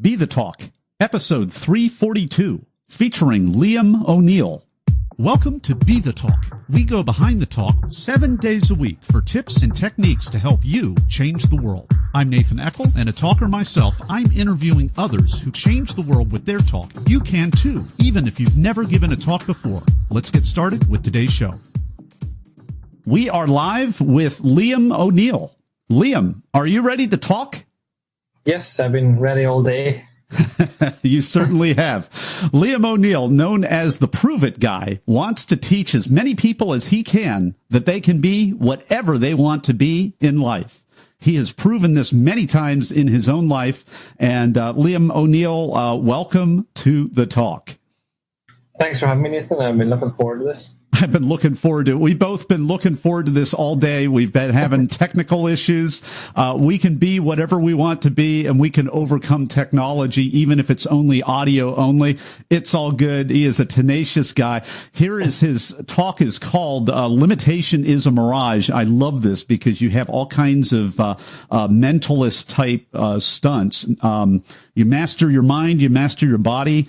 Be the Talk, episode 342, featuring Liam O'Neill. Welcome to Be the Talk. We go behind the talk 7 days a week for tips and techniques to help you change the world. I'm Nathan Eckel, and a talker myself. I'm interviewing others who change the world with their talk. You can too, even if you've never given a talk before. Let's get started with today's show. We are live with Liam O'Neill. Liam, are you ready to talk? Yes, I've been ready all day. You certainly have. Liam O'Neill, known as the Prove It Guy, wants to teach as many people as he can that they can be whatever they want to be in life. He has proven this many times in his own life. And Liam O'Neill, welcome to the talk. Thanks for having me, Nathan. I've been looking forward to this. I've been looking forward to it. We've both been looking forward to this all day. We've been having technical issues. We can be whatever we want to be, and we can overcome technology, even if it's only audio only. It's all good. He is a tenacious guy. Here is his talk is called Limitation is a Mirage. I love this because you have all kinds of mentalist type stunts. You master your mind, you master your body.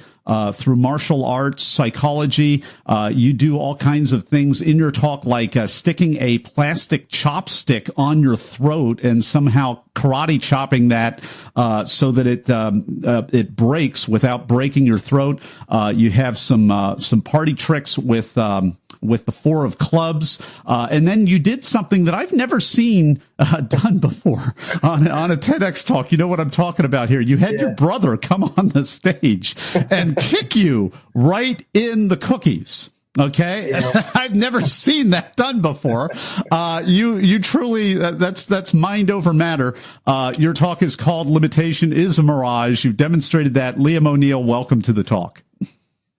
Through martial arts, psychology, you do all kinds of things in your talk, like sticking a plastic chopstick on your throat and somehow karate chopping that so that it breaks without breaking your throat. You have some party tricks with the four of clubs, and then you did something that I've never seen done before on a TEDx talk. You know what I'm talking about here. You had your brother come on the stage and kick you right in the cookies. Okay. Yeah. I've never seen that done before. You truly, that's mind over matter. Your talk is called Limitation is a Mirage. You've demonstrated that. Liam O'Neill, welcome to the talk.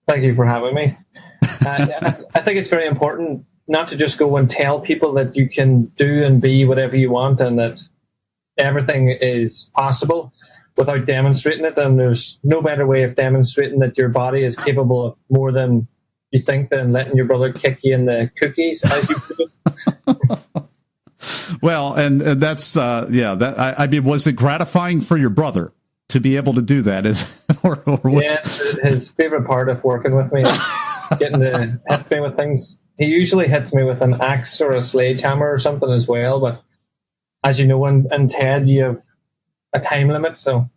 Thank you for having me. I think it's very important not to just go and tell people that you can do and be whatever you want and that everything is possible without demonstrating it. And there's no better way of demonstrating that your body is capable of more than you think than letting your brother kick you in the cookies, as you put it. Well, and that's, I mean, was it gratifying for your brother to be able to do that? Yeah, his favorite part of working with me is getting to hit me with things. He usually hits me with an axe or a sledgehammer or something as well, but as you know, in TED, you have a time limit, so.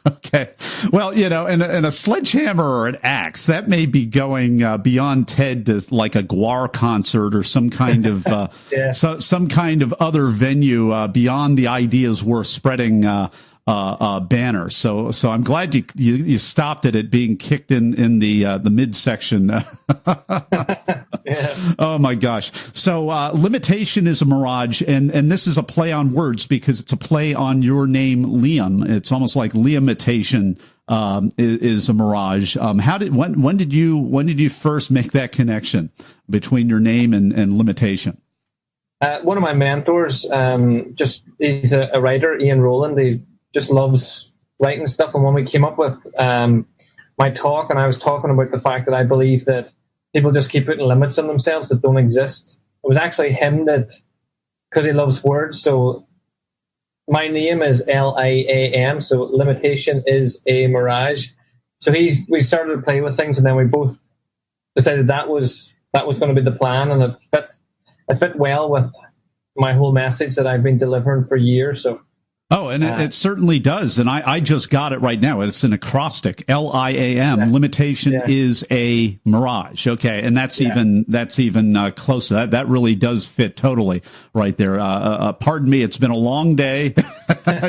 Okay. Well, you know, and a sledgehammer or an axe, that may be going beyond TED to like a Guar concert or some kind of some kind of other venue beyond the ideas worth spreading banner. So I'm glad you stopped it being kicked in the midsection. Yeah. Oh my gosh. So limitation is a mirage, and this is a play on words because it's a play on your name, Liam. It's almost like Liamitation is a mirage. When did you first make that connection between your name and limitation? One of my mentors, he's a writer, Ian Rowland. He just loves writing stuff. And when we came up with my talk, and I was talking about the fact that I believe that people just keep putting limits on themselves that don't exist. It was actually him that, because he loves words. So my name is Liam. So limitation is a mirage. So we started to play with things, and then we both decided that was going to be the plan, and it fit well with my whole message that I've been delivering for years. So. Oh, and it certainly does. And I just got it right now. It's an acrostic, Liam. Limitation is a mirage. Okay. And that's even closer. That really does fit totally right there. Pardon me. It's been a long day.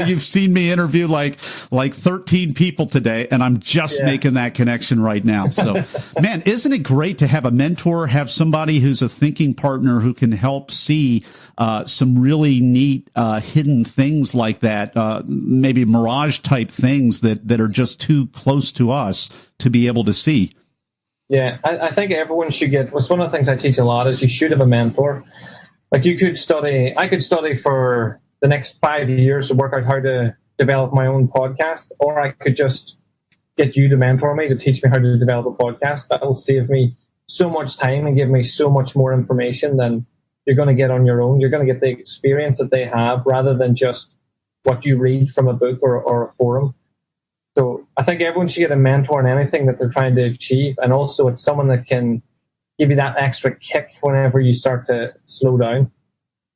You've seen me interview like 13 people today, and I'm just making that connection right now. So, man, isn't it great to have a mentor, have somebody who's a thinking partner who can help see some really neat hidden things like that, maybe mirage type things that are just too close to us to be able to see. Yeah, I think everyone should get. It's one of the things I teach a lot is you should have a mentor. Like I could study for the next 5 years to work out how to develop my own podcast, or I could just get you to mentor me to teach me how to develop a podcast. That will save me so much time and give me so much more information than you're going to get on your own. You're going to get the experience that they have rather than just what you read from a book or a forum. So I think everyone should get a mentor in anything that they're trying to achieve. And also it's someone that can give you that extra kick whenever you start to slow down.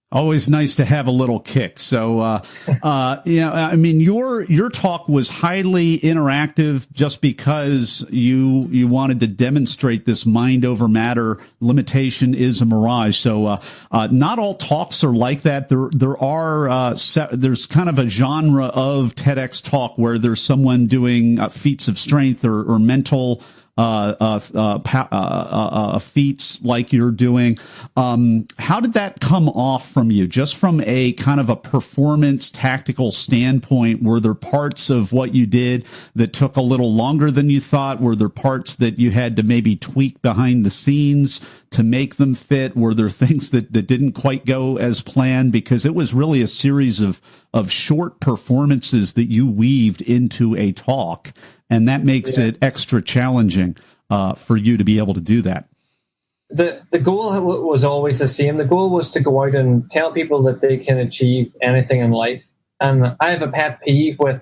Always nice to have a little kick. So, yeah, I mean, your talk was highly interactive just because you wanted to demonstrate this mind over matter limitation is a mirage. So, not all talks are like that. There's kind of a genre of TEDx talk where there's someone doing feats of strength or mental feats like you're doing. How did that come off from you? Just from a kind of a performance tactical standpoint, were there parts of what you did that took a little longer than you thought? Were there parts that you had to maybe tweak behind the scenes to make them fit? Were there things that didn't quite go as planned? Because it was really a series of short performances that you weaved into a talk. And that makes it extra challenging for you to be able to do that. The goal was always the same. The goal was to go out and tell people that they can achieve anything in life. And I have a pet peeve with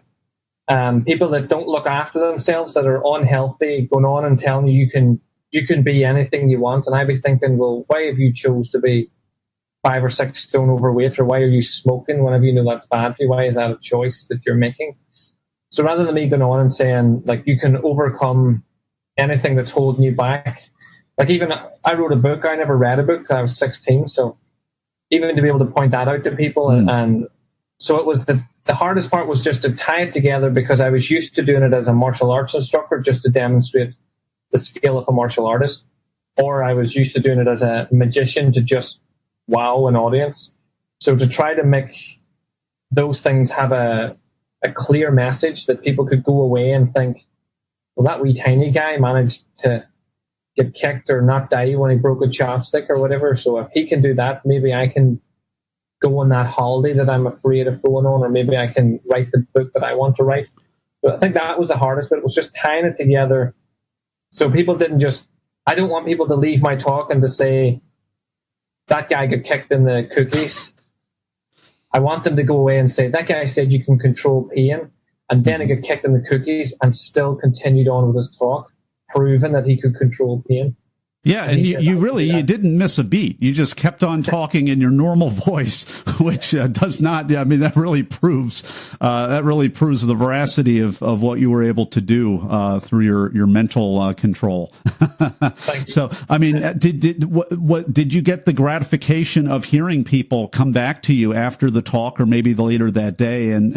people that don't look after themselves, that are unhealthy, going on and telling you you can be anything you want. And I'd be thinking, well, why have you chose to be 5 or 6 stone overweight? Or why are you smoking whenever you know that's bad for you? Why is that a choice that you're making? So rather than me going on and saying, like, you can overcome anything that's holding you back. Like, even I wrote a book. I never read a book till I was 16. So even to be able to point that out to people. And so it was the hardest part was just to tie it together, because I was used to doing it as a martial arts instructor, just to demonstrate the skill of a martial artist. Or I was used to doing it as a magician to just wow an audience. So to try to make those things have a clear message that people could go away and think, well, that wee tiny guy managed to get kicked or not die when he broke a chopstick or whatever. So if he can do that, maybe I can go on that holiday that I'm afraid of going on, or maybe I can write the book that I want to write. So I think that was the hardest bit. It was just tying it together so people didn't just, I don't want people to leave my talk and to say, that guy got kicked in the cookies. I want them to go away and say, that guy said you can control pain, and then he got kicked in the cookies and still continued on with his talk, proving that he could control pain. Yeah, and you didn't miss a beat. You just kept on talking in your normal voice, which does not. I mean, that really proves the veracity of what you were able to do through your mental control. So, I mean, did you get the gratification of hearing people come back to you after the talk, or maybe later that day, and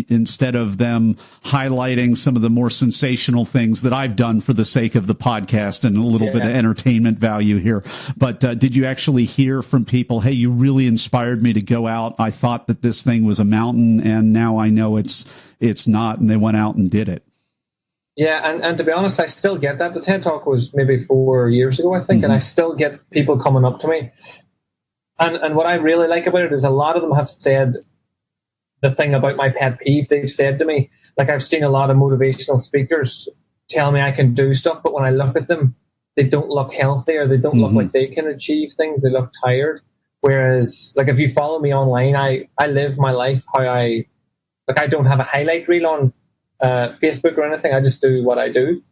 instead of them highlighting some of the more sensational things that I've done for the sake of the podcast and a little bit of entertainment value here, but did you actually hear from people, hey, you really inspired me to go out, I thought that this thing was a mountain and now I know it's not, and they went out and did it? Yeah, and to be honest, I still get that. The TED Talk was maybe 4 years ago, I think, and I still get people coming up to me, and what I really like about it is a lot of them have said the thing about my pet peeve. They've said to me, like, I've seen a lot of motivational speakers tell me I can do stuff, but when I look at them, they don't look healthy, or they don't look like they can achieve things. They look tired. Whereas, like, if you follow me online, I live my life how I don't have a highlight reel on Facebook or anything. I just do what I do.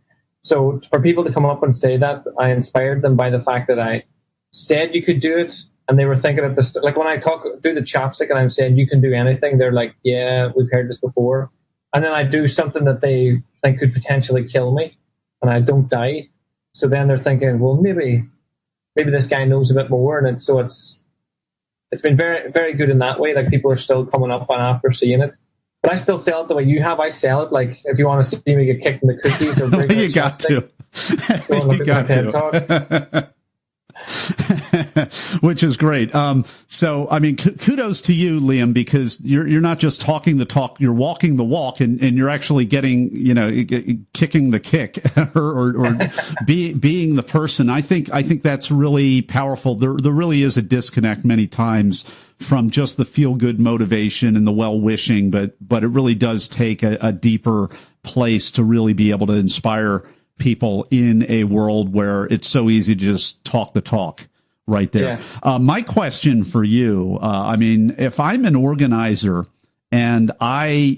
So for people to come up and say that, I inspired them by the fact that I said you could do it, and they were thinking of this. Like, when I do the chopstick and I'm saying you can do anything, they're like, yeah, we've heard this before. And then I do something that they think could potentially kill me, and I don't die. So then they're thinking, well, maybe this guy knows a bit more, and it's been very, very good in that way. Like, people are still coming up on after seeing it, but I still sell it the way you have. I sell it like, if you want to see me get kicked in the cookies or break you got to. Go and look at my TED Talk. Which is great. So, I mean, kudos to you, Liam, because you're not just talking the talk, you're walking the walk, and you're actually getting, kicking the kick or being the person. I think that's really powerful. There really is a disconnect many times from just the feel good motivation and the well wishing, but it really does take a deeper place to really be able to inspire people in a world where it's so easy to just talk the talk right there. Yeah. My question for you, I mean, if I'm an organizer and I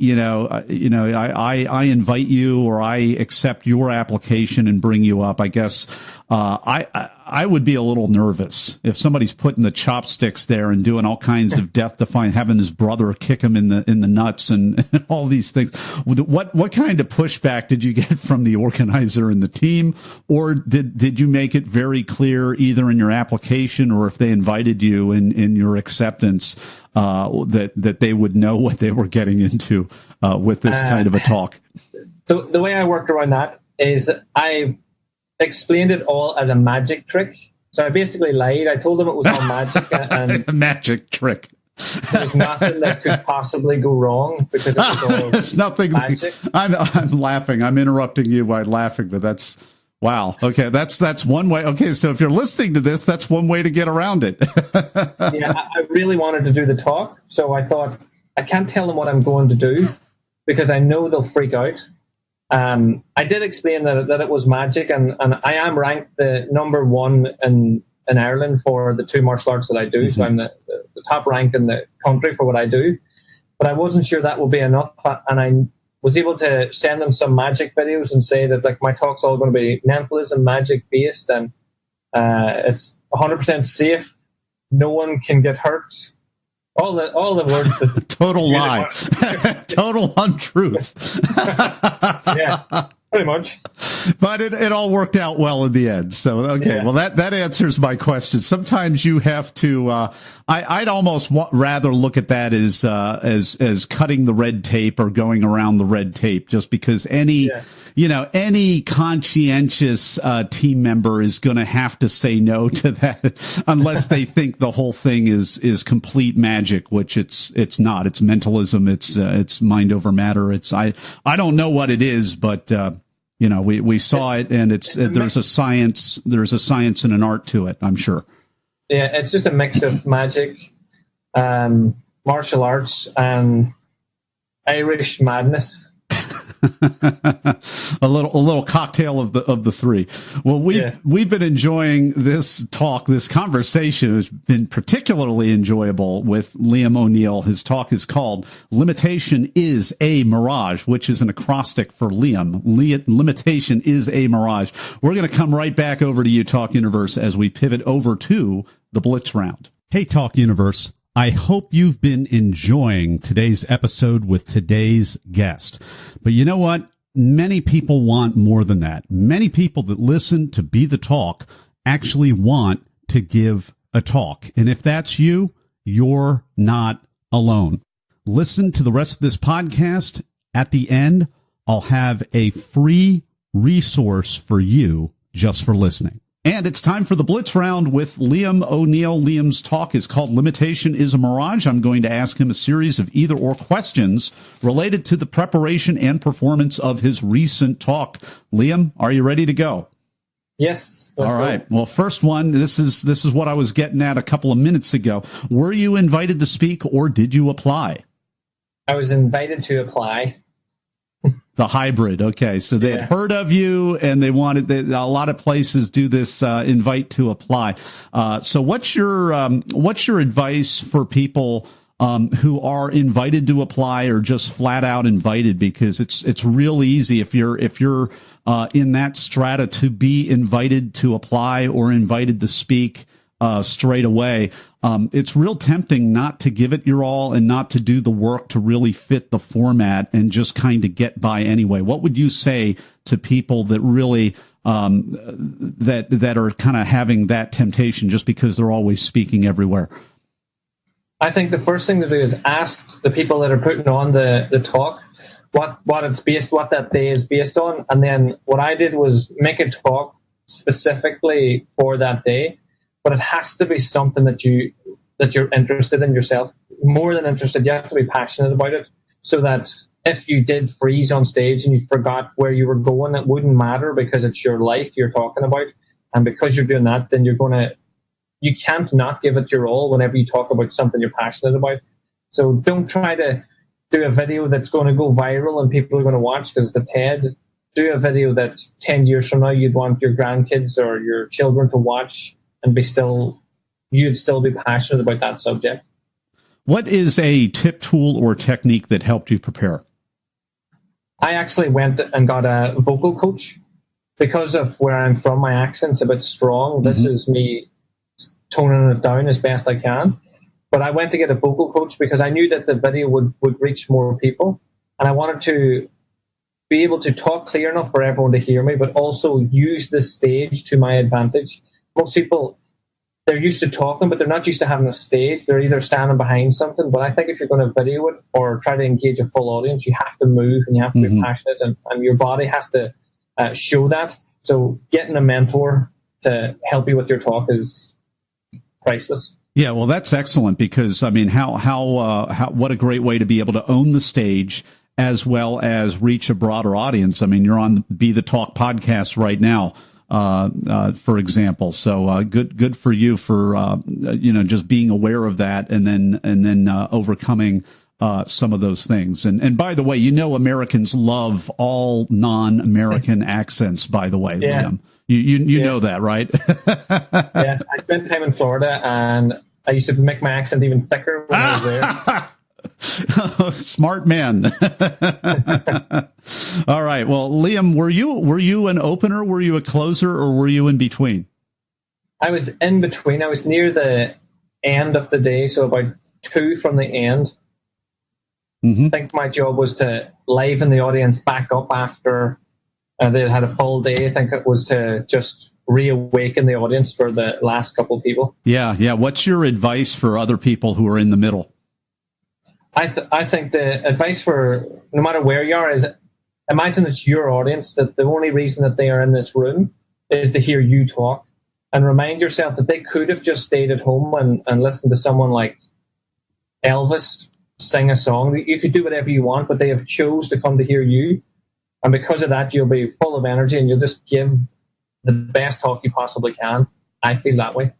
invite you, or I accept your application and bring you up, I guess I would be a little nervous if somebody's putting the chopsticks there and doing all kinds of death-defying, having his brother kick him in the nuts and all these things. What kind of pushback did you get from the organizer and the team, or did you make it very clear either in your application or if they invited you in your acceptance that they would know what they were getting into with this kind of a talk? The way I worked around that is I explained it all as a magic trick. So I basically lied. I told them it was all magic. And a magic trick. There was nothing that could possibly go wrong because it was all it's nothing. magic. I'm laughing. I'm interrupting you by laughing, but that's wow. Okay, that's one way. Okay, so if you're listening to this, that's one way to get around it. Yeah, I really wanted to do the talk, so I thought I can't tell them what I'm going to do because I know they'll freak out. I did explain that it was magic, and I am ranked the number one in Ireland for the two martial arts that I do. Mm-hmm. So I'm the top rank in the country for what I do. But I wasn't sure that would be enough, and I was able to send them some magic videos and say that like my talk's all going to be mentalism, magic based, and it's 100% safe. No one can get hurt. All the words that total lie, total untruth. Yeah, pretty much. But it all worked out well in the end. So okay, yeah. Well that answers my question. Sometimes you have to. I'd almost rather look at that as cutting the red tape or going around the red tape, just because any conscientious team member is going to have to say no to that unless they think the whole thing is complete magic, which it's not. It's mentalism. It's mind over matter. I don't know what it is, but we saw it, and there's a science and an art to it, I'm sure. Yeah, it's just a mix of magic, martial arts, and Irish madness. a little cocktail of the three. Well, we've been enjoying this conversation has been particularly enjoyable with Liam O'Neill. His talk is called "Limitation is a Mirage," which is an acrostic for Liam. Limitation is a mirage. We're going to come right back over to you, Talk Universe, as we pivot over to the Blitz round. Hey, Talk Universe. I hope you've been enjoying today's episode with today's guest. But you know what? Many people want more than that. Many people that listen to Be the Talk actually want to give a talk. And if that's you, you're not alone. Listen to the rest of this podcast. At the end, I'll have a free resource for you just for listening. And it's time for the Blitz round with Liam O'Neill. Liam's talk is called Limitation is a Mirage. I'm going to ask him a series of either or questions related to the preparation and performance of his recent talk. Liam, are you ready to go? Yes. All right. Well, first one, this is what I was getting at a couple of minutes ago. Were you invited to speak or did you apply? I was invited to apply. The hybrid. Okay. So they had heard of you and they wanted, a lot of places do this, invite to apply. So what's your advice for people, who are invited to apply or just flat out invited? Because it's real easy if you're in that strata to be invited to apply or invited to speak, straight away. It's real tempting not to give it your all and not to do the work to really fit the format and just kind of get by anyway. What would you say to people that really, that are kind of having that temptation just because they're always speaking everywhere? I think the first thing to do is ask the people that are putting on the talk what that day is based on. And then what I did was make a talk specifically for that day. But it has to be something that you're interested in yourself. More than interested, you have to be passionate about it, so that if you did freeze on stage and you forgot where you were going, it wouldn't matter because it's your life you're talking about. And because you're doing that, then you can't not give it your all whenever you talk about something you're passionate about. So don't try to do a video that's going to go viral and people are going to watch because the TED. Do a video that 10 years from now you'd want your grandkids or your children to watch and you'd still be passionate about that subject. What is a tip, tool, or technique that helped you prepare? I actually went and got a vocal coach. Because of where I'm from, my accent's a bit strong. This is me toning it down as best I can. But I went to get a vocal coach because I knew that the video would reach more people. And I wanted to be able to talk clear enough for everyone to hear me, but also use the stage to my advantage. Most people, they're used to talking, but they're not used to having a stage. They're either standing behind something. But I think if you're going to video it or try to engage a full audience, you have to move and you have to be passionate, and your body has to show that. So getting a mentor to help you with your talk is priceless. Yeah, well, that's excellent because, I mean, what a great way to be able to own the stage as well as reach a broader audience. I mean, you're on the Be the Talk podcast right now, for example. So good for you for just being aware of that and then overcoming some of those things. And by the way, Americans love all non-American accents, by the way, yeah. Liam. You know that, right? Yeah, I spent time in Florida, and I used to make my accent even thicker when I was there. Smart man. All right. Well, Liam, were you an opener? Were you a closer, or were you in between? I was in between. I was near the end of the day, so about 2 from the end. I think my job was to liven the audience back up after they had a full day. I think it was to just reawaken the audience for the last couple of people. Yeah. What's your advice for other people who are in the middle? I think the advice for no matter where you are is imagine it's your audience, that the only reason that they are in this room is to hear you talk, and remind yourself that they could have just stayed at home and listened to someone like Elvis sing a song. You could do whatever you want, but they have chose to come to hear you. And because of that, you'll be full of energy and you'll just give the best talk you possibly can. I feel that way.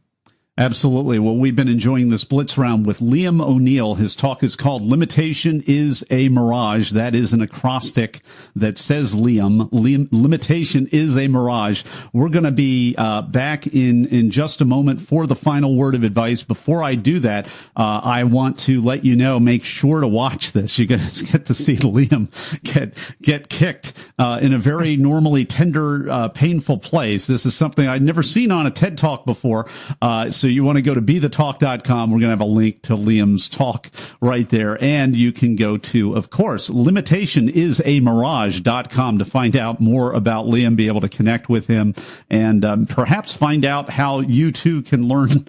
Absolutely. Well, we've been enjoying this Blitz round with Liam O'Neill. His talk is called Limitation is a Mirage. That is an acrostic that says Liam. Limitation is a Mirage. We're going to be back in just a moment for the final word of advice. Before I do that, I want to let you know, make sure to watch this. You're going to get to see Liam get kicked in a very normally tender, painful place. This is something I'd never seen on a TED Talk before. So you want to go to BeTheTalk.com. We're going to have a link to Liam's talk right there. And you can go to, of course, limitationIsAMirage.com to find out more about Liam, be able to connect with him, and perhaps find out how you too can learn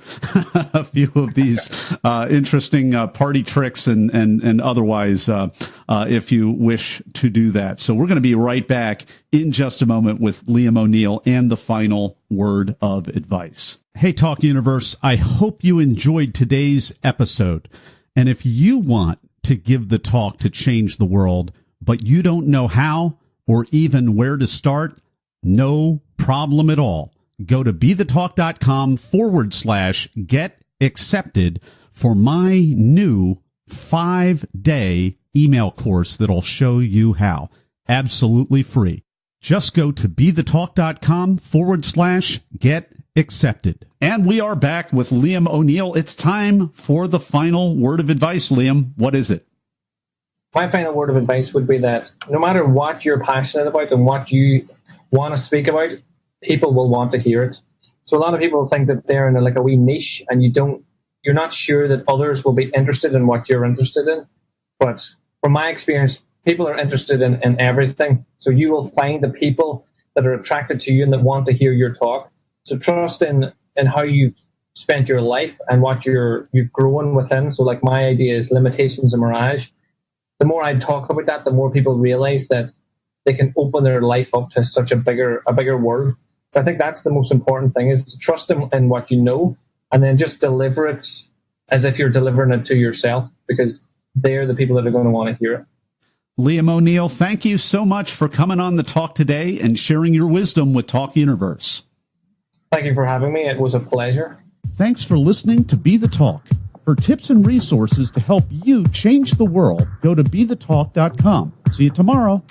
a few of these interesting party tricks and otherwise if you wish to do that. So we're going to be right back in just a moment with Liam O'Neill and the final word of advice. Hey, Talk Universe, I hope you enjoyed today's episode. And if you want to give the talk to change the world, but you don't know how or even where to start, no problem at all. Go to BeTheTalk.com/get accepted for my new 5-day email course that'll show you how. Absolutely free. Just go to BeTheTalk.com/get accepted. And we are back with Liam O'Neill. It's time for the final word of advice. Liam, what is it? My final word of advice would be that no matter what you're passionate about and what you want to speak about, people will want to hear it. So a lot of people think that they're in a wee niche, and you're not sure that others will be interested in what you're interested in. But from my experience, people are interested in everything. So you will find the people that are attracted to you and that want to hear your talk. So trust in how you've spent your life and what you're growing within. So like my idea is limitations and mirage. The more I talk about that, the more people realize that they can open their life up to such a bigger world. So I think that's the most important thing, is to trust them in what you know, and then just deliver it as if you're delivering it to yourself, because they're the people that are going to want to hear it. Liam O'Neill, thank you so much for coming on the talk today and sharing your wisdom with Talk Universe. Thank you for having me. It was a pleasure. Thanks for listening to Be the Talk. For tips and resources to help you change the world, go to BeTheTalk.com. See you tomorrow.